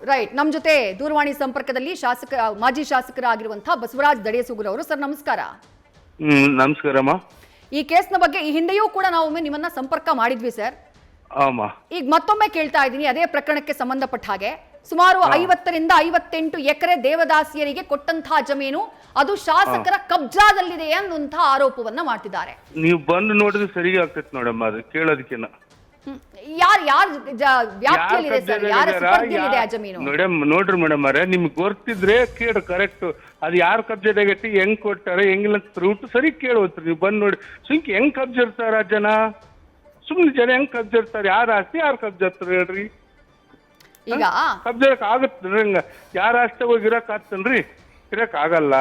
Right, ನಮ್ಮ ಜೊತೆ ದೂರವಾಣಿ ಸಂಪರ್ಕದಲ್ಲಿ ಮಾಜಿ ಶಾಸಕರಾಗಿರುವಂತಹ ಬಸವರಾಜ್ ದಡಿಯಸೂಗೂರ್ ಅವರು. ಸರ್ ನಮಸ್ಕಾರ. ನಮಸ್ಕಾರಮ್ಮ. ಈ ಕೇಸ್ನ ಬಗ್ಗೆ ಈ ಹಿಂದೆಯೂ ಕೂಡ ನಾವು ನಿಮ್ಮನ್ನ ಸಂಪರ್ಕ ಮಾಡಿದ್ವಿ ಸರ್. ಈಗ ಮತ್ತೊಮ್ಮೆ ಕೇಳ್ತಾ ಇದ್ದೀನಿ, ಅದೇ ಪ್ರಕರಣಕ್ಕೆ ಸಂಬಂಧಪಟ್ಟ ಹಾಗೆ ಸುಮಾರು 50 ರಿಂದ 58 ಎಕರೆ ದೇವದಾಸಿಯರಿಗೆ ಕೊಟ್ಟಂತಹ ಜಮೀನು ಅದು ಶಾಸಕರ ಕಬ್ಜಾದಲ್ಲಿದೆ ಅನ್ನುವಂತಹ ಆರೋಪವನ್ನ ಮಾಡ್ತಿದ್ದಾರೆ. ನೀವು ಬಂದು ನೋಡಿದ್ರೆ ಸರಿಗೆ ಆಗ್ತೈತೆ ನೋಡಮ್ಮ, ಅದು ಕೇಳೋದಕ್ಕಿನ್ನ ವ್ಯಾಪ್ತಿಯಲ್ಲಿದೆ ಸರ್, ಯಾರ ಸುಪರ್ದಿಯಲ್ಲಿದೆ ಆ ಜಮೀನು? ನೋಡ್ರಿ ಮೇಡಮ್ ಅವರೇ, ನಿಮ್ಗೆ ಗೊತ್ತಿದ್ರೆ ಕೇಳು ಕರೆಕ್ಟ್. ಅದು ಯಾರು ಕಬ್ಜಾದಾಗೈತಿ, ಹೆಂಗ್ ಕೊಟ್ಟಾರ ಹೆಂಗಿಲ್ಲ ರೂಟ್ ಸರಿ ಕೇಳೋತ್ರಿ. ನೀವು ಬಂದ್ ನೋಡಿ ಸುಮ್ಕೆ ಹೆಂಗ್ ಕಬ್ಜ ಇರ್ತಾರ ಜನ, ಸುಮ್ನೆ ಜನ ಹೆಂಗ್ ಕಬ್ಜ ಇರ್ತಾರ, ಯಾರ ಆಸ್ತಿ ಯಾರು ಕಬ್ಜ ಇರ್ತಾರ ಹೇಳ್ರಿ? ಈಗ ಕಬ್ಜಾಕ್ ಆಗತ್ತನ್ರಿ? ಹಂಗ ಯಾರ ಆಸ್ತಿ ಹೋಗಿ ಇರಕ್ ಆಗ್ತನ್ರಿ? ಇರಕ್ ಆಗಲ್ಲ.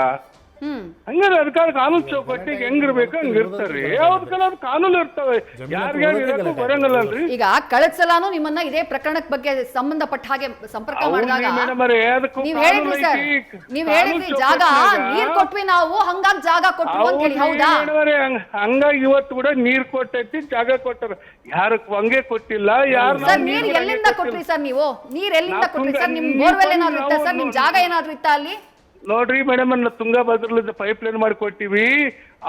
ಹಂಗಾರೆ ಅದಕ್ಕಾಗ ಕಾನೂನು ಚೌಕಟ್ಟಿಗೆ ಹೆಂಗಿರ್ಬೇಕು ಹಂಗ ಇರ್ತಾರ್ರಿ. ಅವ್ರ ಕಾನೂನು ಇರ್ತಾವೆ, ಯಾರಿಗೂ ಬರಂಗಲ್ಲಲ್ರಿ. ಈಗ ಕಳೆದ ಸಲಾನು ನಿಮ್ಮನ್ನ ಇದೇ ಪ್ರಕರಣದ ಬಗ್ಗೆ ಸಂಬಂಧಪಟ್ಟ ಹಾಗೆ ಸಂಪರ್ಕ ಮಾಡಿದಾಗ ನೀವ್ ಹೇಳಿದ್ರಿ ಜಾಗ ನೀರ್ ಕೊಟ್ವಿ ನಾವು, ಹಂಗಾಗಿ ಜಾಗ ಕೊಟ್ವಿ ಅಂತ ಹೇಳಿ, ಹೌದಾ? ಹಂಗಾಗಿ ಇವತ್ತು ಕೂಡ ನೀರ್ ಕೊಟ್ಟೈತಿ, ಜಾಗ ಕೊಟ್ಟಾರ. ಯಾರು ಹಂಗೆ ಕೊಟ್ಟಿಲ್ಲ. ಯಾರು ನೀರ್ ಎಲ್ಲಿಂದ ಕೊಟ್ರಿ ಸರ್? ನೀವು ನೀರ್ ಎಲ್ಲಿಂದ ಕೊಟ್ರಿ ಸರ್? ನಿಮ್ ಬೋರ್ವೆಲ್ ಏನಾದ್ರು ಇತ್ತ ಸರ್? ನಿಮ್ ಜಾಗ ಏನಾದ್ರು ಇತ್ತ ಅಲ್ಲಿ? ನೋಡ್ರಿ ಮೇಡಮ್, ತುಂಗಭದ್ರಲಿಂದ ಪೈಪ್ ಲೈನ್ ಮಾಡಿ ಕೊಟ್ಟಿವಿ.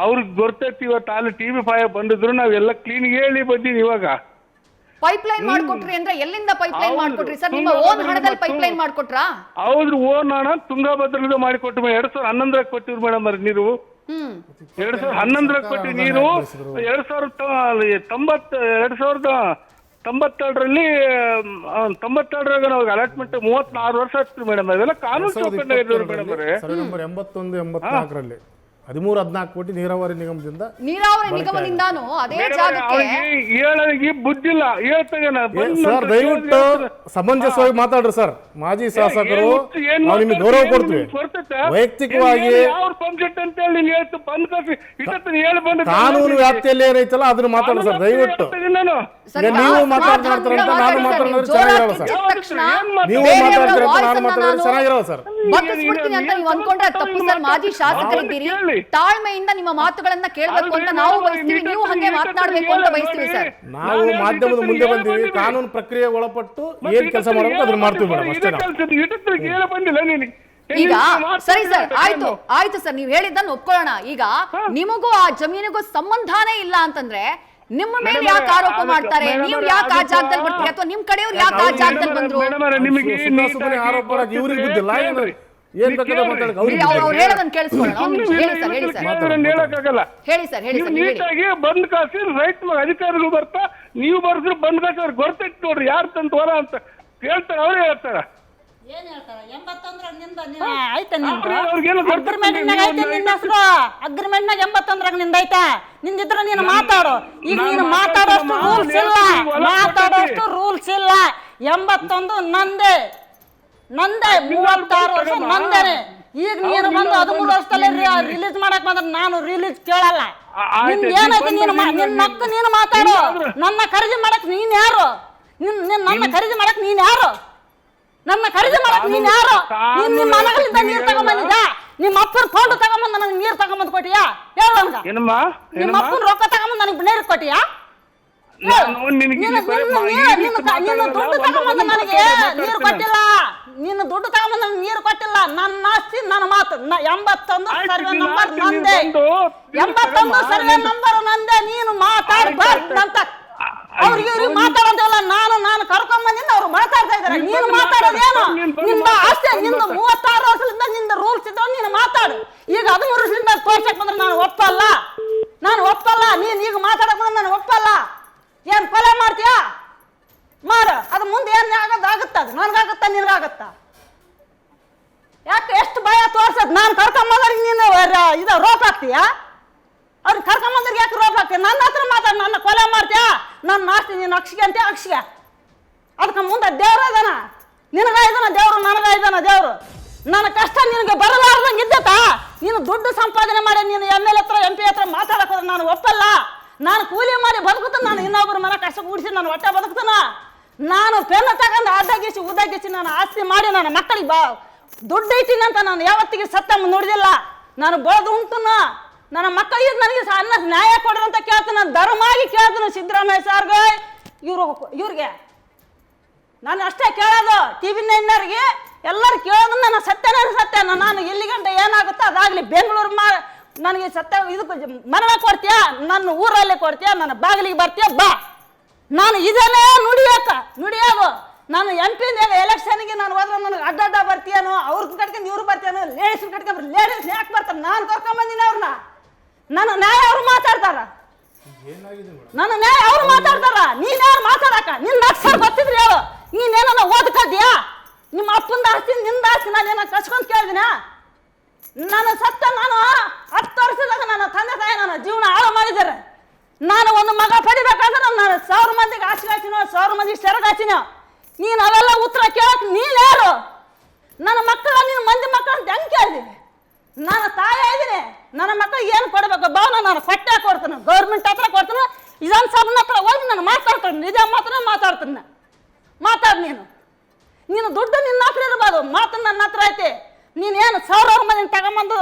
ಅವ್ರಿಗೆ ಗೊತ್ತೈತಿ. ಇವತ್ತು ಅಲ್ಲಿ ಟಿವಿ ಬಂದಿದ್ರು ನಾವೆಲ್ಲ ಕ್ಲೀನ್ ಹೇಳಿ ಬಂದಿವಿ. ಇವಾಗ ಪೈಪ್ ಲೈನ್ ಮಾಡ್ಕೊಟ್ರಿ ಅಂದ್ರೆ ಎಲ್ಲಿಂದ ಪೈಪ್ ಲೈನ್ ಮಾಡ್ಕೊಟ್ರಿ ಸರ್? ನಿಮ್ಮ ಓನ್ ಹಣದಲ್ಲಿ ಪೈಪ್ ಲೈನ್ ಮಾಡ್ಕೊಟ್ರಾ? ಹೌದ್ರಿ, ಓನ್ ಹಣ ತುಂಗಭದ್ರಲಿಂದ ಮಾಡಿಕೊಟ್ಟು 2011 ಕೊಟ್ಟಿವ್ರಿ ಮೇಡಮ್ ಅವ್ರ ನೀರು. 2011 ಕೊಟ್ಟಿವಿ ನೀರು. 2092ರಲ್ಲಿ ನಾವು ಅಲಾಟ್ಮೆಂಟ್ 36 ವರ್ಷ ಆಗ್ತೀವಿ ಮೇಡಮ್. ಅದೆಲ್ಲ ಕಾನೂನು ಚೌಕಟ್ಟಿನಾಗ ಮೇಡಮ್ ಅವರೇ. ಸರ್ವೆ ನಂಬರ್ 81-84ರಲ್ಲಿ 13-14 ಕೋಟಿ ನೀರಾವರಿ ನಿಗಮದಿಂದಾನು ಅದೇ ಜಾಗಕ್ಕೆ ಹೇಳೋರಿಗೆ ಬುದ್ಧಿಲ್ಲ. ಸರ್ ದಯವಿಟ್ಟು ಸಮಂಜಸವಾಗಿ ಮಾತಾಡ್ರಿ ಸರ್. ಮಾಜಿ ಶಾಸಕರು ನಾವು ನಿಮಗೆ ಗೌರವ ಕೊಡ್ತೀವಿ. ವೈಯಕ್ತಿಕವಾಗಿ ಕಾನೂನು ವ್ಯಾಪ್ತಿಯಲ್ಲಿ ಏನೈತಲ್ಲ ಅದನ್ನ ಮಾತಾಡ್ರಿ ಸರ್ ದಯವಿಟ್ಟು. ನೀವು ಮಾತಾಡ್ತಾರಂತ ನಾನು ಮಾತಾಡೋದ್ರೆ ಚೆನ್ನಾಗಿರಲ್ಲ ಸರ್. ನೀವು ಮಾತಾಡ್ತೀರಂತ ನಾನು ಮಾತಾಡೋದ್ರೆ ಚೆನ್ನಾಗಿರಲ್ಲ ಸರ್. ಅಂತ ನೀವು ಅನ್ಕೊಂಡ್ರೆ ತಪ್ಪು ಸರ್. ಮಾಜಿ ಶಾಸಕರಿದ್ದೀರಿ, ತಾಳ್ಮೆಯಿಂದ ನಿಮ್ಮ ಮಾತುಗಳನ್ನ ಕೇಳಬೇಕು ಅಂತ ನಾವು ಬಯಸ್ತೀವಿ, ನೀವು ಹಂಗೆ ಮಾತನಾಡಬೇಕು ಅಂತ ಬಯಸ್ತೀವಿ ಸರ್. ನಾವು ಮಾಧ್ಯಮದ ಮುಂದೆ ಬಂದೀವಿ, ಕಾನೂನು ಪ್ರಕ್ರಿಯೆ ಒಳಪಟ್ಟು ಏನ್ ಕೆಲಸ ಮಾಡಬೇಕು ಅದನ್ನ ಮಾಡ್ತೀವಿ ಮೇಡಮ್, ಅಷ್ಟೇ. ಈಗ ಸರಿ ಸರ್, ಆಯ್ತು ಸರ್, ನೀವು ಹೇಳಿದ್ದನ್ನು ಒಪ್ಕೊಳ್ಳೋಣ. ಈಗ ನಿಮಗೂ ಆ ಜಮೀನಿಗೂ ಸಂಬಂಧನೇ ಇಲ್ಲ ಅಂತಂದ್ರೆ ನಿಮ್ಮ ಮೇಲೆ ಯಾಕೆ ಆರೋಪ ಮಾಡ್ತಾರೆ? ನೀವು ಯಾಕೆ ಆ ಜಾಗದಲ್ಲಿ ಬರ್ತೀರಿ, ಅಥವಾ ನಿಮ್ ಕಡೆಯವ್ರು ಯಾಕೆ ಆ ಜಾಗದಲ್ಲಿ ಬಂದ್ರು? ಆರೋಪ ಮಾಡಕ್ಕೆ ಇವ್ರಿಗೆ ಬುದ್ಧಿಲ್ಲ. ಏನ್ ಬೇಕಾದ್ರೆ ಮಾತಾಡಕ್ಕೆ ಅವ್ರು ಹೇಳೋದನ್ನ ಕೇಳಿಸ್ಕೊಳ್ಳೋಣ. ಹೇಳಿ ಸರ್. ನೀಟಾಗಿ ಬಂದ್ ಕಾಸಿ ರೈಟ್ ಅಧಿಕಾರಿಗಳು ಬರ್ತಾ, ನೀವು ಬರ್ಸಿದ್ರೆ ಬಂದ್ ಕಾಸಿ ಅವ್ರಿಗೆ ಗೊತ್ತೈತಿ ನೋಡ್ರಿ ಯಾರು ತಂತ ಹೊರ ಅಂತ ಕೇಳ್ತಾರೆ. ಅವ್ರೇ ಹೇಳ್ತಾರ. ಅಗ್ರಿಮೆಂಟ್ನಾಗ 81 ನಿಂದೈತಾ? ನಿಂದಿದ್ರೆ ನೀನು ಮಾತಾಡು. ಈಗ ನೀನು ಮಾತಾಡೋಷ್ಟು ರೂಲ್ಸ್ ಇಲ್ಲ. 81 ನಂದೇ 36 ವರ್ಷ ನಂದೇನೆ. ಈಗ ನೀನು ಬಂದು 13 ವರ್ಷದಲ್ಲಿ ರಿಲೀಸ್ ಮಾಡಕ್ ಬಂದ್ರೆ ನಾನು ರಿಲೀಸ್ ಕೇಳಲ್ಲ. ನಿಮ್ಗೆ ಏನೈತಿ? ನೀನು ಮಾತಾಡು. ನನ್ನ ಖರೀದಿ ಮಾಡಕ್ ನೀನ್ ಯಾರು? ನನ್ನ ಖರೀದಿ ಮಾಡಕ್ ನೀನ್ ಯಾರು? ನಿಮ್ಮ ಮನೆಗಳಿಂದ ನೀರ್ ತಗೊಂಬಂದಿದ್ದ? ನಿಮ್ಮ ಅಪ್ಪನ ಫೋನ್ ತಗೊಂಬಂದ್ ನನಗೆ ನೀರ್ ತಗೊಂಬಂದ್ ಕೊಟ್ಟಿಯಾ? ಹೇಳುವಂಗ ನಿಮ್ಮ ಅಪ್ಪನ ರೊಕ್ಕ ತಗೊಂಬಂದ್ ನನಗೆ ನೀರು ಕೊಟ್ಟಿಯಾ? ದುಡ್ಡು ತಗೊಂಬಂದ ನನಗೆ ನೀರು ಕೊಟ್ಟಿಲ್ಲ. ನೀನು ದುಡ್ಡು ತಗೊಂಬಂದ ನೀರು ಕೊಟ್ಟಿಲ್ಲ. ನನ್ನ ಆಸ್ತಿ ನನ್ನ ಮಾತು. 81 ಸರ್ವೆ ನಂಬರ್ ನಂದೇ. 81 ಸರ್ವೆ ನಂಬರ್ ನಂದೇ. ನೀನು ಮಾತಾಡ್ಬಾರ್ದಂತ ಅವ್ರಿಗೆ ಮಾತಾಡೋದಿಲ್ಲ. ನಾನು ಕರ್ಕೊಂಡ್ ಬಂದಿದ್ದ ಅವ್ರು ಮಾತಾಡ್ತಾ ಇದಾರೆ. ನೀನು ಮಾತಾಡೋದೇನು? ನಿನ್ನ ಆಸ್ತಿ ನಿಂದು 36 ವರ್ಷದಿಂದ ನಿಂದ ರೂಲ್ಸ್ ಇದ್ದ ನೀನು ಮಾತಾಡು. ಈಗ 13 ವರ್ಷದಿಂದ ತೋರ್ಸಕ್ ಬಂದ್ರೆ ನಾನು ಒಪ್ಪಲ್ಲ. ನೀನ್ ಈಗ ಮಾತಾಡಕ್ ಬಂದ್ರೆ ನಾನು ಒಪ್ಪಲ್ಲ. ಏನ್ ಕೊಲೆ ಮಾಡ್ತೀಯಾ? ಮಾಡು. ಅದು ಮುಂದೆ ಏನ್ ಆಗುತ್ತ? ಅದು ನನ್ಗಾಗುತ್ತ ನಿನ್ಗಾಗುತ್ತ? ಯಾಕೆ ಎಷ್ಟು ಭಯ ತೋರ್ಸದ್? ನಾನು ಕರ್ಕೊಂಬಂದ್ರಿಗೆ ನೀನು ಇದು ರೋಪ್ ಹಾಕ್ತೀಯಾ? ಅವ್ರಿಗೆ ಕರ್ಕೊಂಬಂದ್ರಿಗೆ ಯಾಕೆ ರೋಪ್ ಹಾಕ್ತೀಯ? ನನ್ನ ಹತ್ರ ಮಾತಾಡ. ನನ್ನ ಕೊಲೆ ಮಾಡ್ತೀಯಾ? ನನ್ನ ಆಸ್ತಿ ನೀನು ಅಕ್ಷಿಗೆ ಅಂತ ಅಕ್ಷಿಗೆ. ಅದಕ್ಕೆ ಮುಂದೆ ದೇವ್ರ ಇದಾನ, ನಿನಗಾಯ್ದಾನ ದೇವ್ರು, ನನಗಾಯ್ದಾನ ದೇವ್ರು. ನನ್ನ ಕಷ್ಟ ನಿನಗೆ ಬರಲಾರ್ದಂಗೆ ಇದ್ದತಾ? ನೀನು ದುಡ್ಡು ಸಂಪಾದನೆ ಮಾಡಿ ನೀನು MLA ಹತ್ರ MP ಹತ್ರ ಮಾತಾಡಕ್ ಹೋದ್ರೆ ನಾನು ಒಪ್ಪಲ್ಲ. ನಾನು ಕೂಲಿ ಮಾಡಿ ಬದುಕುತ್ತಾನ. ನಾನು ಇನ್ನೊಬ್ಬರ ಮನೆ ಕಷ್ಟ ಕೂಡಿಸಿ ನಾನು ಹೊಟ್ಟೆ ಬದುಕ್ತಾನ. ನಾನು ಪೆನ್ನು ತಗೊಂಡು ಅಡ್ಡಗಿಸಿ ಉದ್ದಾಗಿಸಿ ನಾನು ಆಸ್ತಿ ಮಾಡಿ ನನ್ನ ಮಕ್ಕಳಿಗೆ ದುಡ್ಡು ಇಟ್ಟಿನಿ ಅಂತ ನಾನು ಯಾವತ್ತಿಗೆ ಸತ್ತ ನೋಡಿದಿಲ್ಲ. ನಾನು ಬೆಳೆದು ಉಂಟುನ ನನ್ನ ಮಕ್ಕಳಿಗೆ ನನಗೆ ಅನ್ನ ನ್ಯಾಯ ಕೊಡ್ರಿ ಅಂತ ಕೇಳ್ತೀನಿ. ನಾನು ಧರ್ಮಾಗಿ ಕೇಳ್ತೀನಿ ಸಿದ್ದರಾಮಯ್ಯ ಸಾರ್ಗೆ, ಇವ್ರಿಗೆ ನಾನು ಅಷ್ಟೇ ಕೇಳೋದು. TV9 ಹಿರಿಯರಿಗೆ ಎಲ್ಲರೂ ಕೇಳೋದನ್ನ ನಾನು ಸತ್ಯನೇ ಸತ್ಯ. ನಾನು ಇಲ್ಲಿ ಗಂಟ ಏನಾಗುತ್ತೋ ಅದಾಗಲಿ. ಬೆಂಗಳೂರು ನನಗೆ ಸತ್ಯ ಇದಕ್ಕೆ ಮರಣ ಕೊಡ್ತೀಯಾ, ನನ್ನ ಊರಲ್ಲೇ ಕೊಡ್ತೀಯಾ, ನನ್ನ ಬಾಗಿಲಿಗೆ ಬರ್ತೀಯಾ ಬಾ. ನಾನು ಇದನ್ನೇ ನುಡಿಯೋದು. ನಾನು MP ಎಲೆಕ್ಷನ್ಗೆ ನಾನು ಹೋದ್ರೆ ನನಗೆ ಅಡ್ಡ ಬರ್ತೀಯನೋ, ಅವ್ರ ಕಟ್ಕೊಂಡು ಇವ್ರು ಬರ್ತೀಯನೋ, ಲೇಡೀಸ್ ಕಟ್ಕೊಂಡು ಲೇಡೀಸ್ ಯಾಕೆ ಬರ್ತಾರೆ? ನಾನು ಕರ್ಕೊಂಬಂದಿನಿ ಅವ್ರನ್ನ. ನನ್ನ ನ್ಯಾಯ ಅವ್ರು ಮಾತಾಡ್ತಾರ, ನನ್ನ ನ್ಯಾಯ ಅವ್ರು ಮಾತಾಡ್ತಾರ. ನೀನ್ ಯಾರು ಮಾತಾಡಕ? ನಿನ್ನ ಅಕ್ಷರ ಗೊತ್ತಿದ್ರಿ ಹೇಳು. ನೀನೇನ ಓದ್ಕದ್ಯಾ? ನಿಮ್ಮ ಅಪ್ಪಂದ ಆಸ್ತಿ ನಿಂದ ಆಸ್ತಿ ನಾನೇನ ಕಸ್ಕೊಂಡ್ ಕೇಳಿದಿನ? ನಾನು 10 ವರ್ಷದಾಗ ನನ್ನ ತಂದೆ ತಾಯಿ ನನ್ನ ಜೀವನ ಹಾಳು ಮಾಡಿದ್ದಾರೆ. ನಾನು ಒಂದು ಮಗ ಪಡಿಬೇಕಾದ್ರೆ ನಾನು 1000 ಮಂದಿಗೆ ಹಾಸಿಗಾಚಿನೋ, 1000 ಮಂದಿಗೆ ಸೆರಗಾಚಿನೋ. ನೀನು ಅವೆಲ್ಲ ಉತ್ತರ ಕೇಳಕ್ ನೀನ್ ಯಾರು? ನನ್ನ ಮಕ್ಕಳ ನಿನ್ನ ಮಂದಿ ಮಕ್ಕಳ ಅಂತ ಹೆಂಗ್ ಕೇಳಿದೆ? ನಾನು ತಾಯಿ ಇದ್ದೀನಿ. ನನ್ನ ಮಕ್ಕಳಿಗೆ ಏನು ಕೊಡಬೇಕು ಭಾವನ ನಾನು ಕೊಟ್ಟೆ ಕೊಡ್ತೇನೆ. ಗೌರ್ಮೆಂಟ್ ಹತ್ರ ಕೊಡ್ತೇನೆ, ವಿಧಾನಸಭೆನ ಹತ್ರ ಹೋಗಿ ನಾನು ಮಾತಾಡ್ತೇನೆ. ನಿಜ ಮಾತ್ರ ಮಾತಾಡ್ತೇನೆ. ಮಾತಾಡ್ ನೀನು ದುಡ್ಡು ನಿನ್ನ ಹತ್ರ ಇರ್ಬೋದು, ಮಾತು ನನ್ನ ಹತ್ರ ಐತಿ. ನೀನೇನು 1000 ಮಂದಿನ ತಗೊಂಬಂದು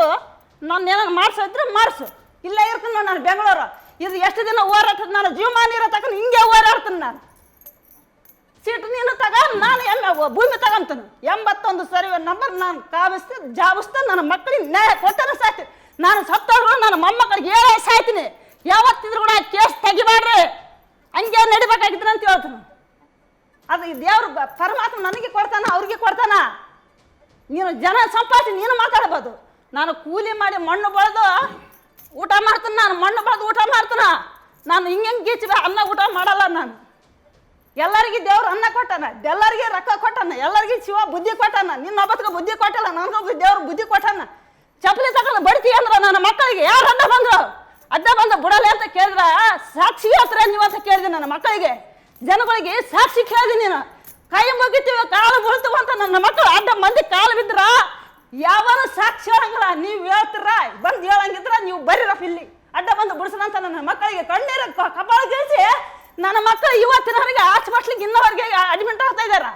ನಾನು ಏನಾದ್ರು ಮಾಡಿಸಿದ್ರೆ ಮಾಡಿಸು. ಇಲ್ಲ ಇರ್ತೀನಿ ನಾನು ಬೆಂಗಳೂರು. ಇದು ಎಷ್ಟು ದಿನ ಹೋರಾಟ, ನಾನು ಜೀವಮಾನ ಇರೋ ತಗೊಂಡು ಹಿಂಗೆ ಹೋರಾಡ್ತೀನಿ. ನಾನು ಸೀಟು ನೀನು ನಾನು ಭೂಮಿ ತಗೊಂತೀನಿ. 81 ಸರ್ವೆ ನಂಬರ್ ನಾನು ಜಾಬಿಸ್ತೆ. ನನ್ನ ಮಕ್ಕಳಿಗೆ ನ್ಯಾಯ ಕೊಟ್ಟರೆ ಸಾಯ್ತಿ. ನಾನು ಸತ್ತೋದ್ರು ನನ್ನ ಮೊಮ್ಮಕ್ಕಳಿಗೆ ಹೇಳೇ ಸಾಯ್ತೀನಿ. ಯಾವತ್ತಿದ್ರು ಕೂಡ ಕೇಸ್ ತೆಗಿಬೇಡ್ರಿ, ಹಂಗೆ ನಡಿಬೇಕಾಗಿದ್ದೀನಿ ಅಂತ ಹೇಳ್ತೀನಿ. ಅದು ದೇವ್ರು ಪರಮಾತ್ಮ ನನಗೆ ಕೊಡ್ತಾನ, ಅವ್ರಿಗೆ ಕೊಡ್ತಾನ. ನೀನು ಜನ ಸಂಪಾದಿಸಿ ನೀನು ಮಾತಾಡ್ಬೋದು. ನಾನು ಕೂಲಿ ಮಾಡಿ ಮಣ್ಣು ಬೆಳೆದು ಊಟ ಮಾಡ್ತೀನಿ. ನಾನು ಮಣ್ಣು ಬೆಳೆದು ಊಟ ಮಾಡ್ತೀನಿ. ನಾನು ಹಿಂಗೆ ಗೀಚಿವೆ ಅನ್ನ ಊಟ ಮಾಡಲ್ಲ. ನಾನು ಎಲ್ಲರಿಗೆ ದೇವ್ರು ಅನ್ನ ಕೊಟ್ಟಾನ, ಎಲ್ಲರಿಗೆ ರೊಕ್ಕ ಕೊಟ್ಟಾನ, ಎಲ್ಲರಿಗೆ ಶಿವ ಬುದ್ಧಿ ಕೊಟ್ಟಾನ. ನಿನ್ನೊಬ್ಬತ್ತಿಗೆ ಬುದ್ಧಿ ಕೊಟ್ಟಲ್ಲ, ನನಗೊಬ್ಬ ದೇವ್ರು ಬುದ್ಧಿ ಕೊಟ್ಟಾನ. ಚಪ್ಪಲಿ ತಗೊಂಡು ಬಡ್ತಿ ಅಂದ್ರೆ ನನ್ನ ಮಕ್ಕಳಿಗೆ ಯಾರು ಅಡ್ಡ ಬಂದು ಬಿಡಲ್ಲ ಅಂತ ಕೇಳಿದ್ರ ಸಾಕ್ಷಿ ಹತ್ರ ನೀವು ಅಂತ ಕೇಳಿದೆ. ನನ್ನ ಮಕ್ಕಳಿಗೆ ಜನಗಳಿಗೆ ಸಾಕ್ಷಿ ಕೇಳಿದೆ. ನೀನು ಕೈ ಮುಗಿತೀವಿ ಕಾಲು ಬೀಳ್ತೀವಿ ಅಂತ ನನ್ನ ಮಕ್ಕಳು ಅಡ್ಡ ಮಂದಿ ಕಾಲು ಬಿದ್ರ ಯಾವನು ಸಾಕ್ಷಿ ಹೇಳಂಗಿಲ್ಲ. ನೀವು ಹೇಳ್ತೀರ ಬಂದು ಹೇಳಂಗಿದ್ರ ನೀವು ಬರೀರಪ್ಪ ಇಲ್ಲಿ ಅಡ್ಡ ಬಂದು ಬಿಡಿಸೋಣಂತ ನನ್ನ ಮಕ್ಕಳಿಗೆ ಕಣ್ಣೀರ ಕಪಾಳ ಗೆಲ್ಸಿ ನನ್ನ ಮಕ್ಕಳು ಇವತ್ತಿನವರೆಗೆ ಹಾಸ್ಪಿಟ್ಲಿಗೆ ಇನ್ನವರೆಗೆ ಅಡ್ಮಿಟ್ ಆಗ್ತಾ ಇದ್ದಾರ.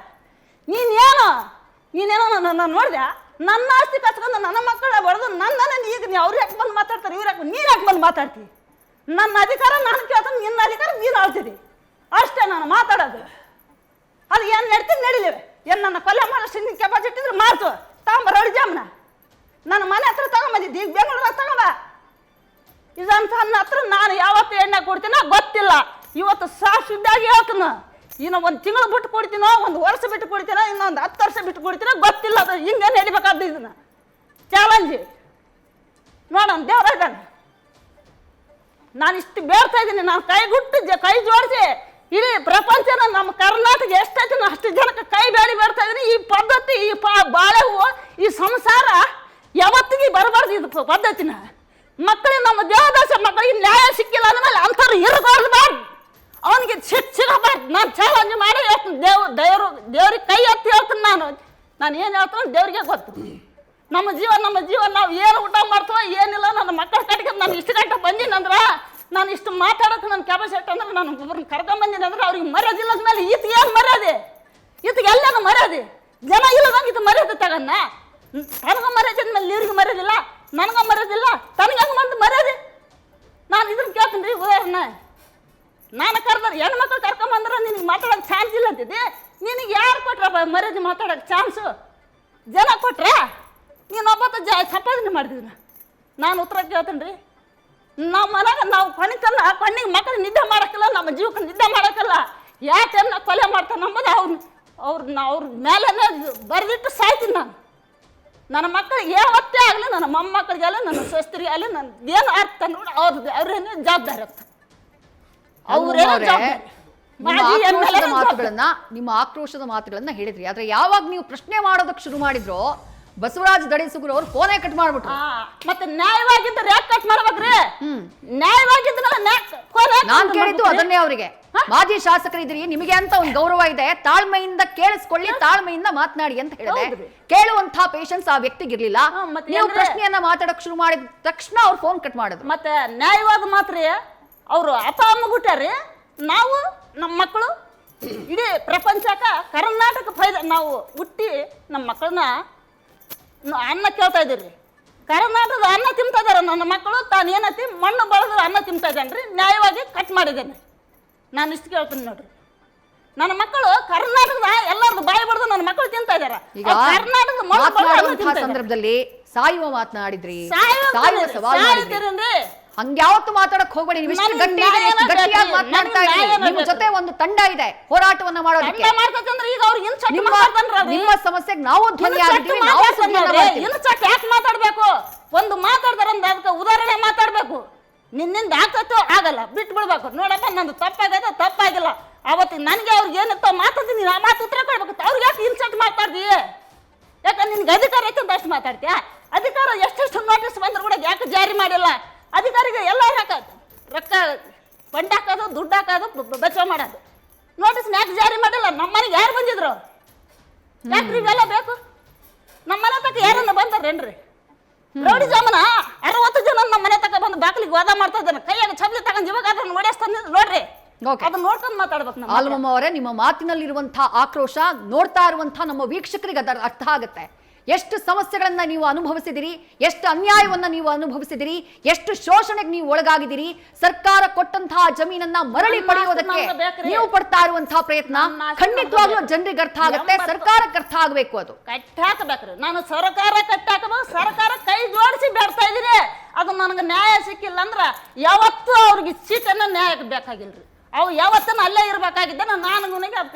ನೀನೇನೋ ನನ್ನ ನೋಡಿದೆ. ನನ್ನ ಆಸ್ತಿ ಕಚ್ಕೊಂಡು ನನ್ನ ಮಕ್ಕಳ ಬಡ್ದು ನನ್ನನ್ನು ಈಗ ನೀವು ಅವ್ರು ಯಾಕೆ ಬಂದು ಮಾತಾಡ್ತಾರೆ, ಇವ್ರು ಯಾಕೆ ನೀನು ಯಾಕೆ ಬಂದು ಮಾತಾಡ್ತೀವಿ? ನನ್ನ ಅಧಿಕಾರ ನಾನು ಕೇಳ್ತಾನೆ, ನಿನ್ನ ಅಧಿಕಾರ ನೀನು ಆಳ್ತೀರಿ. ಅಷ್ಟೇ ನಾನು ಮಾತಾಡೋದು. ಅದು ಏನು ನಡ್ತೀನಿ ನಡಿಲಿವೆ. ಏನು ನನ್ನ ಕೊಲೆ ಮಾಡೋಷ್ಟು ನಿನ್ನ ಕೆಪಾಸಿಟಿ ಇದ್ರೆ ಮಾಡ್ತು ತಗೊಂಬ ರೌಡಿ ಜಾಮನ. ನನ್ನ ಮನೆ ಹತ್ರ ತಗೊಂಬಂದಿದ್ದು ಈಗ ಬೆಂಗಳೂರಾಗ ತಗೊಂಬ. ಇದಂತ ನನ್ನ ಹತ್ರ ನಾನು ಯಾವತ್ತು ಎಣ್ಣೆ ಕೊಡ್ತೀನೋ ಗೊತ್ತಿಲ್ಲ. ಇವತ್ತು ಶುದ್ಧಾಗಿ ಹೇಳ್ತೀನ. ಇನ್ನು 1 ತಿಂಗಳು ಬಿಟ್ಟು ಕೊಡ್ತೀನೋ, 1 ವರ್ಷ ಬಿಟ್ಟು ಕೊಡ್ತೀನೋ, ಇನ್ನೊಂದು 10 ವರ್ಷ ಬಿಟ್ಟು ಕೊಡ್ತೀನೋ ಗೊತ್ತಿಲ್ಲ. ಅದು ಹಿಂಗೆ ನಡಿಬೇಕಾದ ಇದನ್ನ ಚಾಲೆಂಜ್ ನೋಡೋಣ. ದೇವ್ರ ಇದ್ದಾನೆ. ನಾನು ಇಷ್ಟು ಬೇಡ್ತಾ ಇದ್ದೀನಿ. ನಾನು ಕೈ ಜೋಡಿಸಿ ಇಡೀ ಪ್ರಪಂಚನ ನಮ್ಮ ಕರ್ನಾಟಕ ಎಷ್ಟೈತಿ ಅಷ್ಟು ಜನಕ್ಕೆ ಕೈ ಬೇಡ್ತಾ ಇದ್ದೀನಿ. ಈ ಪದ್ಧತಿ, ಈ ಬಾಳೆ ಹೂವು, ಈ ಸಂಸಾರ ಯಾವತ್ತಿಗೆ ಬರಬಾರ್ದು. ಇದು ಪದ್ಧತಿನ ಮಕ್ಕಳಿಗೆ ನಮ್ಮ ದೇವದಾಸ ಮಕ್ಕಳಿಗೆ ನ್ಯಾಯ ಸಿಕ್ಕಿಲ್ಲ ಅಂದಮೇಲೆ ಅಂಥವ್ರು ಇರಬಾರ್ದು. ಅವನಿಗೆ ಸಿಗಬಾರ್ದು. ನಾನು ಚಾಲೆಂಜ್ ಮಾಡಿ ಹೇಳ್ತೀನಿ. ದೇವ್ರಿಗೆ ಕೈ ಎತ್ತಿ ಹೇಳ್ತೀನಿ. ನಾನು ಏನು ಹೇಳ್ತೀನಿ ದೇವ್ರಿಗೆ ಗೊತ್ತು. ನಮ್ಮ ಜೀವ ನಾವು ಏನು ಊಟ ಮಾಡ್ತೀವೋ ಏನಿಲ್ಲ. ನನ್ನ ಮಕ್ಕಳ ಕಡೆಗೆ ನಾನು ಇಷ್ಟು ಗಂಟೆ ಬಂದಿನಂದ್ರೆ, ನಾನು ಇಷ್ಟು ಮಾತಾಡೋಕೆ ನನ್ನ ಕೆಪಾಸಿಟಿ ಅಂದ್ರೆ, ನಾನು ಒಬ್ಬರನ್ನ ಕರ್ಕೊಂಬಂದಿನಿ ಅಂದ್ರೆ ಅವ್ರಿಗೆ ಮರ್ಯಾದೆ ಮೇಲೆ ಈತಿಗೆ ಏನು ಮರ್ಯಾದೆ? ಈತಿಗೆ ಎಲ್ಲನೂ ಮರ್ಯಾದೆ. ಜನ ಇಲ್ಲದಂಗೆ ಇದು ಮರ್ಯಾದೆ ತಗನ್ನ. ನನಗೆ ಮರ್ಯಾದೆ ಮೇಲೆ ನೀರಿಗೆ ಮರ್ಯಾದಿಲ್ಲ, ನನಗೆ ಮರ್ಯಾದಿಲ್ಲ, ತನಗೆ ಬಂದು ಮರ್ಯಾದೆ. ನಾನು ಇದನ್ನು ಕೇಳ್ತೀನಿ ರೀ. ಉದಾಹರಣೆ ನಾನು ಕರೆದ್ರೆ ಹೆಣ್ಮಕ್ಳು ಕರ್ಕೊಂಬಂದ್ರೆ ನಿನಗೆ ಮಾತಾಡೋಕೆ ಚಾನ್ಸ್ ಇಲ್ಲ ಅಂತಿದ್ದೆ. ನಿನಗೆ ಯಾರು ಕೊಟ್ರಪ್ಪ ಮರ್ಯಾದೆ ಮಾತಾಡೋಕೆ ಚಾನ್ಸು? ಜನ ಕೊಟ್ರೆ ನೀನೊಬ್ಬತ್ತು ಸಂಪಾದನೆ ಮಾಡಿದ್ವಿ. ನಾನು ಉತ್ತರ ಕೇಳ್ತೀನಿ ರೀ. ನಮ್ಮ ಮನೆಗೆ ನಾವು ಕಣ್ಣಿಗೆ ಮಕ್ಕಳು ನಿದ್ದೆ ಮಾಡೋಕ್ಕಿಲ್ಲ, ನಮ್ಮ ಜೀವಕ್ಕೆ ನಿದ್ದೆ ಮಾಡೋಕ್ಕಿಲ್ಲ. ಯಾವ ಟೈಮ್ನ ಕೊಲೆ ಮಾಡ್ತಾನೆ ನಂಬೋದು ಅವ್ರ ಮೇಲೆ ಬರೆದಿಟ್ಟು ಸಾಯ್ತೀನಿ ನಾನು. ನನ್ನ ಮಕ್ಕಳಿಗೆ ಯಾವತ್ತೇ ಆಗಲಿ, ನನ್ನ ಮೊಮ್ಮಕ್ಕಳಿಗೆ ಆಗಲಿ, ನನ್ನ ಸ್ವಸ್ಥರಿಗೆ ಆಗಲಿ, ನನ್ನ ಏನು ಅರ್ಥ ನೋಡಿ ಅವ್ರೇನೇ ಜವಾಬ್ದಾರಿ ಆಗ್ತದೆ. ನಿಮ್ಮ ಆಕ್ರೋಶದ ಮಾತುಗಳನ್ನ ಹೇಳಿದ್ರಿ. ಆದ್ರೆ ಯಾವಾಗ ನೀವು ಪ್ರಶ್ನೆ ಮಾಡೋದಕ್ಕೆ ಶುರು ಮಾಡಿದ್ರೋ ಬಸವರಾಜ ದಡಿಸುಗುರು ಅವ್ರು ಫೋನೇ ಕಟ್ ಮಾಡ್ಬಿಟ್ರು. ಮತ್ತೆ ನ್ಯಾಯವಾಗಿದ್ದರೆ ಯಾಕೆ ಕಟ್ ಮಾಡ್ಬೇಕ್ರಿ? ನಾನ್ ಕೇಳಿದ್ದು ಅದನ್ನೇ ಅವರಿಗೆ. ಮಾಜಿ ಶಾಸಕರಿದ್ರಿ, ನಿಮಗೆ ಅಂತ ಒಂದು ಗೌರವ ಇದೆ, ತಾಳ್ಮೆಯಿಂದ ಕೇಳಿಸ್ಕೊಳ್ಳಿ, ತಾಳ್ಮೆಯಿಂದ ಮಾತನಾಡಿ ಅಂತ ಹೇಳಿದೆ. ಕೇಳುವಂತಹ ಪೇಷನ್ಸ್ ಆ ವ್ಯಕ್ತಿಗಿರ್ಲಿಲ್ಲ. ನೀವು ಪ್ರಶ್ನೆಯನ್ನ ಮಾತಾಡಕ್ ಶುರು ಮಾಡಿದ ತಕ್ಷಣ ಅವ್ರು ಫೋನ್ ಕಟ್ ಮಾಡಿದ್ರು. ಮತ್ತೆ ನ್ಯಾಯವಾದ ಮಾತ್ರ ಅವರು ಅಪ್ಪ ಅಮ್ಮ ಹುಟ್ಟಾರಿ. ನಾವು ನಮ್ಮ ಮಕ್ಕಳು ಇಡೀ ಪ್ರಪಂಚಕ್ಕ ಕರ್ನಾಟಕ ನಾವು ಹುಟ್ಟಿ ನಮ್ಮ ಮಕ್ಕಳನ್ನ ಅನ್ನ ಕೇಳ್ತಾ ಇದ್ದೀರಿ. ಕರ್ನಾಟಕದ ಅನ್ನ ತಿಂತಾ ಇದ್ದಾರೆ ನನ್ನ ಮಕ್ಕಳು. ತಾನೇನತಿ ಮಣ್ಣು ಬಳದ್ರೆ ಅನ್ನ ತಿಂತಾ ಇದ್ದಾನೆ ರೀ. ನ್ಯಾಯವಾಗಿ ಕಟ್ ಮಾಡಿದ್ದೇನೆ. ನಾನು ಇಷ್ಟು ಕೇಳ್ತೀನಿ ನೋಡ್ರಿ. ನನ್ನ ಮಕ್ಕಳು ಕರ್ನಾಟಕದ ಎಲ್ಲರದು ಬಾಯಿ ಬಡ್ದು ನನ್ನ ಮಕ್ಕಳು ತಿಂತಾ ಇದಾರ. ಈಗ ಕರ್ನಾಟಕದ ಮಾತನಾಡುವಂತಹ ಸಂದರ್ಭದಲ್ಲಿ ಸಾಯುವ ಮಾತನಾಡಿದ್ರಿ, ಸಾಯುವ ಸವಾಲು ಮಾಡಿದ್ರಿ. ಹಂಗ್ಯಾವತ್ತು ಮಾತಾಡಕ್ ಹೋಗ್ಬೇಡಿ. ನೀವು ಇಷ್ಟು ಗಟ್ಟಿಯಾಗಿ ಮಾತನಾಡ್ತಾ ಇದ್ರಿ. ನಿಮ್ಮ ಜೊತೆ ಒಂದು ತಂಡ ಇದೆ ಹೋರಾಟವನ್ನ ಮಾಡೋದಕ್ಕೆ. ನಿಮ್ಮ ಸಮಸ್ಯೆಗೆ ನಾವು ಧ್ವನಿ ಆಗಿದ್ದೀವಿ, ನಾವು ಯಾಕೆ ಮಾತಾಡ್ಬೇಕು? ಒಂದು ಮಾತಾಡ್ತಾರ ಅದಕ್ಕೆ ಉದಾಹರಣೆ ಮಾತಾಡ್ಬೇಕು. ನಿನ್ನಿಂದ ಆಗ್ತೋ ಆಗಲ್ಲ, ಬಿಟ್ಟು ಬಿಡ್ಬೇಕು. ನೋಡಪ್ಪ ನಂದು ತಪ್ಪಾಗದ, ತಪ್ಪಾಗಿಲ್ಲ. ಅವತ್ತಿಗೆ ನನಗೆ ಅವ್ರಿಗೆ ಏನಿರ್ತೋ ಮಾತಾಡ್ತೀನಿ, ಆ ಮಾತು ಉತ್ತರ ಕೊಡ್ಬೇಕು. ಅವ್ರಿಗೆ ಯಾಕೆ ಇನ್ಸಲ್ಟ್ ಮಾತಾಡ್ತೀಯ? ಯಾಕಂದ್ರೆ ನಿನ್ಗೆ ಅಧಿಕಾರ ಐತೆ ಅಂತ ಅಷ್ಟು ಮಾತಾಡ್ತೀಯ? ಅಧಿಕಾರ ಎಷ್ಟೆಷ್ಟು ನೋಟಿಸ್ ಬಂದ್ರು ಕೂಡ ಯಾಕೆ ಜಾರಿ ಮಾಡಿಲ್ಲ? ಅಧಿಕಾರಿಗೆ ಎಲ್ಲ ರೊಕ್ಕ ಫಂಡ್ ಹಾಕೋದು, ದುಡ್ಡು ಹಾಕೋದು, ಬಚಾವ್ ಮಾಡೋದು. ನೋಟಿಸ್ ಯಾಕೆ ಜಾರಿ ಮಾಡಿಲ್ಲ? ನಮ್ಮ ಮನೆಗೆ ಯಾರು ಬಂದಿದ್ರು? ಯಾಕ್ರಿ ಇವೆಲ್ಲ ಬೇಕು? ನಮ್ಮ ಮನೆ ತಕ್ಕ ಯಾರನ್ನ ಬಂದಾರೇನ್ರಿ? ರೌಡಿ ಜಾಮನ 60 ಜನ ನಮ್ಮ ಮನೆ ತಕ ಬಂದು ಬಾಗಿಲಿಗೆ ವಾದ ಮಾಡ್ತಾ ಇದ್ದಾನೆ. ಕೈಯಾಗ ಚಪ್ಲಿ ತಗೊಂಡು ಇವಾಗ ಅದನ್ನ ಓಡಿಸ್ತಾನೆ ನೋಡ್ರಿ. ಅದನ್ನ ನೋಡ್ಕೊಂಡು ಮಾತಾಡ್ಬೇಕು. ಆಲ್ಮಮ್ಮ ಅವರೇ, ನಿಮ್ಮ ಮಾತಿನಲ್ಲಿರುವಂತಹ ಆಕ್ರೋಶ ನೋಡ್ತಾ ಇರುವಂತಹ ನಮ್ಮ ವೀಕ್ಷಕರಿಗೆ ಅದರ ಅರ್ಥ ಆಗುತ್ತೆ. ಎಷ್ಟು ಸಮಸ್ಯೆಗಳನ್ನ ನೀವು ಅನುಭವಿಸಿದಿರಿ, ಎಷ್ಟು ಅನ್ಯಾಯವನ್ನ ನೀವು ಅನುಭವಿಸಿದಿರಿ, ಎಷ್ಟು ಶೋಷಣೆಗೆ ನೀವು ಒಳಗಾಗಿದ್ದೀರಿ. ಸರ್ಕಾರ ಕೊಟ್ಟಂತಹ ಜಮೀನನ್ನ ಮರಳಿ ಪಡೆಯೋದಕ್ಕೆ ನೀವು ಪಡ್ತಾ ಇರುವಂತಹ ಪ್ರಯತ್ನ ಖಂಡಿತವಾಗ್ಲೂ ಜನರಿಗೆ ಅರ್ಥ ಆಗುತ್ತೆ, ಸರ್ಕಾರಕ್ಕೆ ಅರ್ಥ ಆಗಬೇಕು. ಅದು ಕಟ್ಟಾಕಬೇಕ್ರಿ. ನಾನು ಸರ್ಕಾರ ಕಟ್ಟಾಕಬೇಕು, ಸರ್ಕಾರ ಕೈ ಜೋಡಿಸಿ ಬೇಡ್ತಾ ಇದ್ದೀನಿ. ಅದು ನನಗೆ ನ್ಯಾಯ ಸಿಕ್ಕಿಲ್ಲ ಅಂದ್ರ ಯಾವತ್ತೂ ಅವ್ರಿಗೆ ಸೀಟನ್ನ ನ್ಯಾಯಕ್ಕೆ ಬೇಕಾಗಿಲ್ರಿ. ಅವು ಯಾವತ್ತನ ಅಲ್ಲೇ ಇರ್ಬೇಕಾಗಿದ್ದ. ನನಗೆ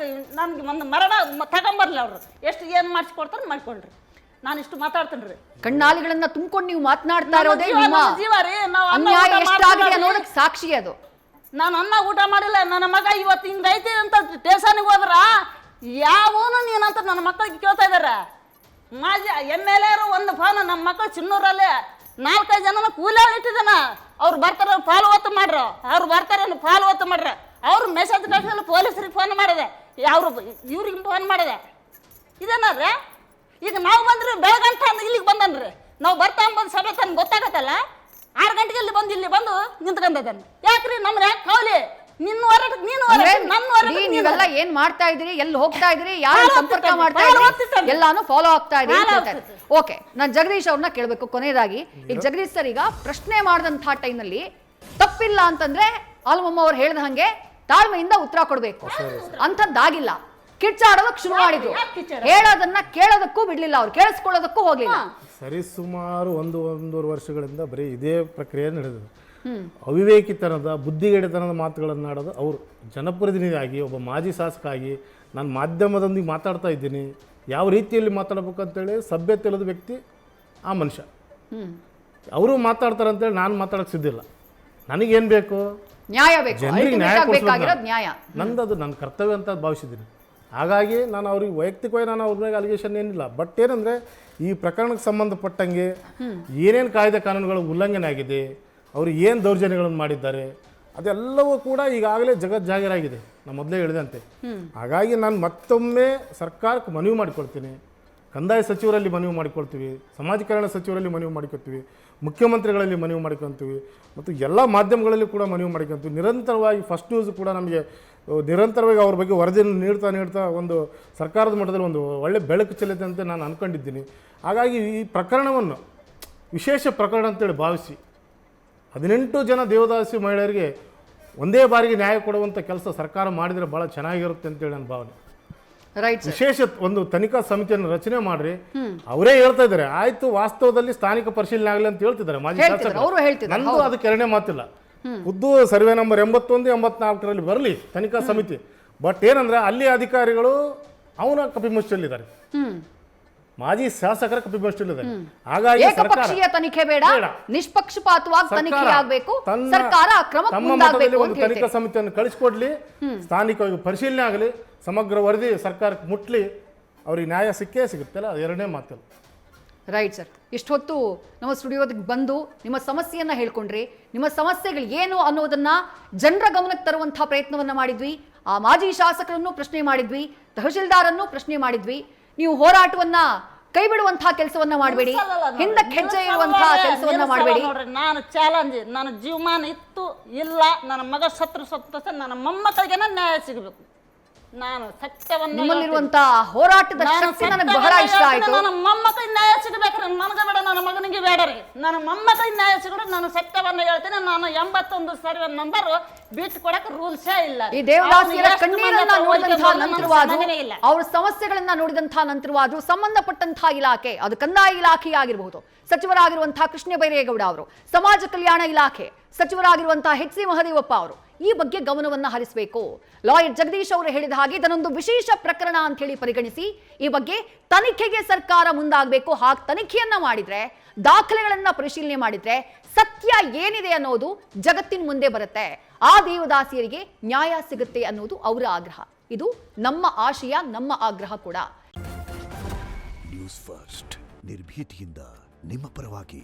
ನನ್ಗೆ ಒಂದು ಮರಣ ತಗೊಂಬರ್ಲಿ. ಅವ್ರು ಎಷ್ಟು ಏನ್ ಮಾಡಿಸ್ಕೊಡ್ತಾರೆ ಮಾಡ್ಕೊಳ್ರಿ. ನಾನು ಇಷ್ಟು ಮಾತಾಡ್ತೇನ್ರಿ. ಕಣ್ಣಾಲಿಗಳನ್ನ ತುಂಬಿಕೊಂಡು ನೀವು ಮಾತನಾಡ್ತಾ ಇರೋದೇ ನಿಮ್ಮ ಅನ್ಯಾಯ ಎಷ್ಟಾಗಿದೆ ಅನ್ನೋದಕ್ಕೆ ಸಾಕ್ಷಿ ಅದು. ನಾನು ಅನ್ನ ಊಟ ಮಾಡಿಲ್ಲ, ನನ್ನ ಮಗ ಇವತ್ತು ಹಿಂಗೈತಿ ಅಂತ ಸ್ಟೇಷನ್ಗೆ ಹೋದ್ರ ಯಾವನು ನೀನಂತ ನನ್ನ ಮಕ್ಕಳಿಗೆ ಕೇಳ್ತಾ ಇದಾರ. ಮಾಜಿ MLA ಒಂದು ಫೋನ್ ನಮ್ಮ ಮಕ್ಕಳು ಚಿನ್ನೂರಲ್ಲಿ 4-5 ಜನನ ಕೂಲಿ ಇಟ್ಟಿದ್ದಾನ. ಅವ್ರು ಬರ್ತಾರ ಫಾಲೋ ಒತ್ತು ಮಾಡ್ರ, ಅವ್ರು ಬರ್ತಾರ ಫಾಲೋ ಒತ್ತು ಮಾಡ್ರ. ಅವ್ರು ಮೆಸೇಜ್ ಕಳ್ಸಲ್ಲ, ಪೊಲೀಸರಿಗೆ ಫೋನ್ ಮಾಡಿದೆ, ಅವ್ರು ಇವ್ರಿಗೆ ಫೋನ್ ಮಾಡಿದೆ. ಇದೇನಾದ್ರೆ ಈಗ ನಾವು ಬಂದ್ರೆ ಬೆಳಗಂಟ ಇಲ್ಲಿಗೆ ಬಂದನ್ರಿ. ನಾವು ಬರ್ತಾ ಬಂದು ಸಭೆ ತನ್ ಗೊತ್ತಾಗತ್ತಲ್ಲ. 6 ಗಂಟೆಗೆ ಇಲ್ಲಿ ಬಂದು ನಿಂತ್ಕೊಂಡದನ್ನ. ಯಾಕ್ರಿ ನಮ್ನ ಯಾಕೆ ಕಾವಲಿ? ನಿನ್ನ ಹೋರಾಟ ನೀನು ನೀವೆಲ್ಲ ಏನ್ ಮಾಡ್ತಾ ಇದ್ದೀರಿ, ಎಲ್ಲಿ ಹೋಗ್ತಾ ಇದ್ದೀರಿ, ಯಾರು ಸಂಪರ್ಕ ಮಾಡ್ತಾ ಇದ್ದೀರಿ, ಎಲ್ಲಾನು ಫಾಲೋ ಆಗ್ತಾ ಇದ್ದೀರಿ. ಓಕೆ, ನಾನು ಜಗದೀಶ್ ಅವ್ರನ್ನ ಕೇಳ್ಬೇಕು ಕೊನೆಯದಾಗಿ. ಈಗ ಜಗದೀಶ್ ಸರ್, ಈಗ ಪ್ರಶ್ನೆ ಮಾಡಿದಂತಹ ಟೈಮ್ನಲ್ಲಿ ತಪ್ಪಿಲ್ಲ ಅಂತಂದ್ರೆ ಆಲ್ಮಮ್ಮ ಅವ್ರು ಹೇಳ್ದ ಹಂಗೆ ತಾಳ್ಮೆಯಿಂದ ಉತ್ತರ ಕೊಡ್ಬೇಕು. ಅಂಥದ್ದಾಗಿಲ್ಲ, ಕಿರ್ಚಾಡೋದಕ್ಕೆ ಶುರು ಮಾಡಿದ್ರು. ಹೇಳೋದನ್ನ ಕೇಳೋದಕ್ಕೂ ಬಿಡ್ಲಿಲ್ಲ, ಅವ್ರು ಕೇಳಿಸ್ಕೊಳ್ಳೋದಕ್ಕೂ ಹೋಗ್ಲಿಲ್ಲ. ಸರಿ, ಸುಮಾರು 1-1.5 ವರ್ಷಗಳಿಂದ ಬರೀ ಇದೇ ಪ್ರಕ್ರಿಯೆ ನಡೆದಿದೆ. ಅವಿವೇಕಿತನದ, ಬುದ್ಧಿಗೆಡತನದ ಮಾತುಗಳನ್ನು ಆಡೋದು ಅವರು. ಜನಪ್ರತಿನಿಧಿಯಾಗಿ, ಒಬ್ಬ ಮಾಜಿ ಶಾಸಕ ಆಗಿ ನಾನು ಮಾಧ್ಯಮದೊಂದಿಗೆ ಮಾತಾಡ್ತಾ ಇದ್ದೀನಿ. ಯಾವ ರೀತಿಯಲ್ಲಿ ಮಾತಾಡಬೇಕು ಅಂತೇಳಿ ಸಭ್ಯ ತಿಳಿದ ವ್ಯಕ್ತಿ ಆ ಮನುಷ್ಯ. ಅವರು ಮಾತಾಡ್ತಾರೆ ಅಂತೇಳಿ ನಾನು ಮಾತಾಡೋಕ್ಕೆ ಸಿದ್ಧಿಲ್ಲ. ನನಗೇನು ಬೇಕು? ನ್ಯಾಯ ಬೇಕು, ಜನರಿಗೆ ನ್ಯಾಯ ಕೊಡಿಸೋದು ನ್ಯಾಯ ನಂದದು, ನನ್ನ ಕರ್ತವ್ಯ ಅಂತ ಭಾವಿಸಿದ್ದೀನಿ. ಹಾಗಾಗಿ ನಾನು ಅವ್ರಿಗೆ ವೈಯಕ್ತಿಕವಾಗಿ ನಾನು ಅವ್ರ ಮೇಲೆ ಅಲಿಗೇಷನ್ ಏನಿಲ್ಲ. ಬಟ್ ಏನಂದರೆ ಈ ಪ್ರಕರಣಕ್ಕೆ ಸಂಬಂಧಪಟ್ಟಂಗೆ ಏನೇನು ಕಾಯ್ದೆ ಕಾನೂನುಗಳ ಉಲ್ಲಂಘನೆ ಆಗಿದೆ, ಅವರು ಏನು ದೌರ್ಜನ್ಯಗಳನ್ನು ಮಾಡಿದ್ದಾರೆ, ಅದೆಲ್ಲವೂ ಕೂಡ ಈಗಾಗಲೇ ಜಗಜ್ಜಾಹೀರಾಗಿದೆ. ನಾನು ಮೊದಲೇ ಹೇಳಿದಂತೆ. ಹಾಗಾಗಿ ನಾನು ಮತ್ತೊಮ್ಮೆ ಸರ್ಕಾರಕ್ಕೆ ಮನವಿ ಮಾಡಿಕೊಳ್ತೀನಿ. ಕಂದಾಯ ಸಚಿವರಲ್ಲಿ ಮನವಿ ಮಾಡಿಕೊಳ್ತೀವಿ, ಸಮಾಜ ಕಲ್ಯಾಣ ಸಚಿವರಲ್ಲಿ ಮನವಿ ಮಾಡಿಕೊಳ್ತೀವಿ, ಮುಖ್ಯಮಂತ್ರಿಗಳಲ್ಲಿ ಮನವಿ ಮಾಡ್ಕೊತೀವಿ, ಮತ್ತು ಎಲ್ಲ ಮಾಧ್ಯಮಗಳಲ್ಲಿ ಕೂಡ ಮನವಿ ಮಾಡ್ಕೊತೀವಿ. ನಿರಂತರವಾಗಿ ಫಸ್ಟ್ ನ್ಯೂಸ್ ಕೂಡ ನಮಗೆ ನಿರಂತರವಾಗಿ ಅವ್ರ ಬಗ್ಗೆ ವರದಿಯನ್ನು ನೀಡ್ತಾ ಒಂದು ಸರ್ಕಾರದ ಮಟ್ಟದಲ್ಲಿ ಒಂದು ಒಳ್ಳೆ ಬೆಳಕು ಚೆಲ್ಲಿದೆ ಅಂತ ನಾನು ಅಂದ್ಕೊಂಡಿದ್ದೀನಿ. ಹಾಗಾಗಿ ಈ ಪ್ರಕರಣವನ್ನು ವಿಶೇಷ ಪ್ರಕರಣ ಅಂತೇಳಿ ಭಾವಿಸಿ 18 ಜನ ದೇವದಾಸಿ ಮಹಿಳೆಯರಿಗೆ ಒಂದೇ ಬಾರಿಗೆ ನ್ಯಾಯ ಕೊಡುವಂಥ ಕೆಲಸ ಸರ್ಕಾರ ಮಾಡಿದರೆ ಭಾಳ ಚೆನ್ನಾಗಿರುತ್ತೆ ಅಂತೇಳಿ ನನ್ನ ಭಾವನೆ. ವಿಶೇಷ ಒಂದು ತನಿಖಾ ಸಮಿತಿಯನ್ನು ರಚನೆ ಮಾಡ್ರಿ. ಅವರೇ ಹೇಳ್ತಾ ಇದ್ದಾರೆ, ಆಯ್ತು ವಾಸ್ತವದಲ್ಲಿ ಸ್ಥಾನಿಕ ಪರಿಶೀಲನೆ ಆಗಲಿ ಅಂತ ಹೇಳ್ತಿದ್ದಾರೆ ಮಾಜಿ ಶಾಸಕರು. ನಂದು ಅದಕ್ಕೆ ಎರಡನೇ ಮಾತಿಲ್ಲ. ಖುದ್ದು ಸರ್ವೆ ನಂಬರ್ 81, 84ರಲ್ಲಿ ಬರಲಿ ತನಿಖಾ ಸಮಿತಿ. ಬಟ್ ಏನಂದ್ರೆ ಅಲ್ಲಿ ಅಧಿಕಾರಿಗಳು ಅವನ ಕಪಿಮುಷ್ಟಿಯಲ್ಲಿದ್ದಾರೆ, ಮಾಜಿ ಶಾಸಕರ ಕಪಿಮುಷ್ಟಿಯಲ್ಲಿದ್ದಾರೆ. ಹಾಗಾಗಿ ಏಕಪಕ್ಷೀಯ ತನಿಖೆ ಬೇಡ, ನಿಷ್ಪಕ್ಷಪಾತವಾಗಿ ತನಿಖೆ ಆಗಬೇಕು. ಸರ್ಕಾರ ತಮ್ಮ ಮಟ್ಟದಲ್ಲಿ ಒಂದು ತನಿಖಾ ಸಮಿತಿಯನ್ನು ಕಳಿಸಿಕೊಡ್ಲಿ, ಸ್ಥಾನಿಕವಾಗಿ ಪರಿಶೀಲನೆ ಆಗಲಿ, ಸಮಗ್ರ ವರದಿ ಸರ್ಕಾರಕ್ಕೆ ಮುಟ್ಲಿ, ಅವ್ರಿಗೆ ನ್ಯಾಯ ಸಿಕ್ಕೇ ಸಿಗುತ್ತಲ್ಲ. ಅದು ಎರಡನೇ ಮಾತಲ್ಲ. ರೈಟ್ ಸರ್, ಇಷ್ಟೊತ್ತು ನಮ್ಮ ಸ್ಟುಡಿಯೋದಕ್ಕೆ ಬಂದು ನಿಮ್ಮ ಸಮಸ್ಯೆಯನ್ನ ಹೇಳ್ಕೊಂಡ್ರಿ. ನಿಮ್ಮ ಸಮಸ್ಯೆಗಳು ಏನು ಅನ್ನೋದನ್ನ ಜನರ ಗಮನಕ್ಕೆ ತರುವಂತಹ ಪ್ರಯತ್ನವನ್ನ ಮಾಡಿದ್ವಿ. ಆ ಮಾಜಿ ಶಾಸಕರನ್ನು ಪ್ರಶ್ನೆ ಮಾಡಿದ್ವಿ, ತಹಶೀಲ್ದಾರನ್ನು ಪ್ರಶ್ನೆ ಮಾಡಿದ್ವಿ. ನೀವು ಹೋರಾಟವನ್ನ ಕೈ ಬಿಡುವಂತಹ ಕೆಲಸವನ್ನ ಮಾಡಬೇಡಿ, ಹಿಂದಕ್ಕೆ ಹೆಜ್ಜೆ ಇರುವಂತಹ ಕೆಲಸವನ್ನ ಮಾಡಬೇಡಿ. ನಾನು ಚಾಲೆಂಜ್, ನನ್ನ ಜೀವಮಾನ ಇತ್ತು ಇಲ್ಲ, ನನ್ನ ಮಗ ಸತ್ರ ನನ್ನ ಮೊಮ್ಮಕ್ಕಳಿಗೆ ನ್ಯಾಯ ಸಿಗಬೇಕು. ನಾನು ಸತ್ಯವನ್ನು ನಿಮ್ಮಲ್ಲಿರುವಂತ ಹೋರಾಟದ ಶಕ್ತಿ ನನಗೆ ಬಹಳ ಇಷ್ಟ ಆಯ್ತು. ನನ್ನ ಮೊಮ್ಮಕ್ಕಳಿಗೆ ನ್ಯಾಯ ಸಿಗಬೇಕ್ರಿ, ನನಗೆ ಬೇಡ, ನನ್ನ ಮಗನಿಗೆ ಬೇಡ ರೀ. ನನ್ನ ಮೊಮ್ಮಕ್ಕಳಿಗೆ ನ್ಯಾಯ ಸಿಗೋದು ನಾನು ಸತ್ಯವನ್ನು ಹೇಳ್ತೀನಿ. ನಾನು 81 ಸರ್ವೆ ನಂಬರ್ ಬಿಟ್ಟು ಕೊಡಕ್ಕೆ ರೂಲ್ಸೇ ಇಲ್ಲ. ಈ ದೇವದಾಸಿಯರ ಕಣ್ಣೀರನ್ನ ನೋಡಿದಂತಹ ನಂತರವಾದ ಅವ್ರ ಸಮಸ್ಯೆಗಳನ್ನ ನೋಡಿದಂತಹ ನಂತರವಾದ್ರೂ ಸಂಬಂಧಪಟ್ಟಂತಹ ಇಲಾಖೆ, ಅದು ಕಂದಾಯ ಇಲಾಖೆ ಆಗಿರಬಹುದು, ಸಚಿವರಾಗಿರುವಂತಹ ಕೃಷ್ಣ ಬೈರೇಗೌಡ ಅವರು, ಸಮಾಜ ಕಲ್ಯಾಣ ಇಲಾಖೆ ಸಚಿವರಾಗಿರುವಂತಹ HC ಮಹದೇವಪ್ಪ ಅವರು ಈ ಬಗ್ಗೆ ಗಮನವನ್ನ ಹರಿಸಬೇಕು. ಲಾಯರ್ ಜಗದೀಶ್ ಅವರು ಹೇಳಿದ ಹಾಗೆ ಇದನ್ನೊಂದು ವಿಶೇಷ ಪ್ರಕರಣ ಅಂತ ಹೇಳಿ ಪರಿಗಣಿಸಿ ಈ ಬಗ್ಗೆ ತನಿಖೆಗೆ ಸರ್ಕಾರ ಮುಂದಾಗಬೇಕು. ಹಾಗೆ ತನಿಖೆಯನ್ನ ಮಾಡಿದ್ರೆ, ದಾಖಲೆಗಳನ್ನ ಪರಿಶೀಲನೆ ಮಾಡಿದ್ರೆ ಸತ್ಯ ಏನಿದೆ ಅನ್ನೋದು ಜಗತ್ತಿನ ಮುಂದೆ ಬರುತ್ತೆ. ಆ ದೇವದಾಸಿಯರಿಗೆ ನ್ಯಾಯ ಸಿಗುತ್ತೆ ಅನ್ನೋದು ಅವರ ಆಗ್ರಹ. ಇದು ನಮ್ಮ ಆಶಯ, ನಮ್ಮ ಆಗ್ರಹ ಕೂಡ. ನ್ಯೂಸ್ ಫಸ್ಟ್ ನಿರ್ಭೀತಿಯಿಂದ ನಿಮ್ಮ ಪರವಾಗಿ.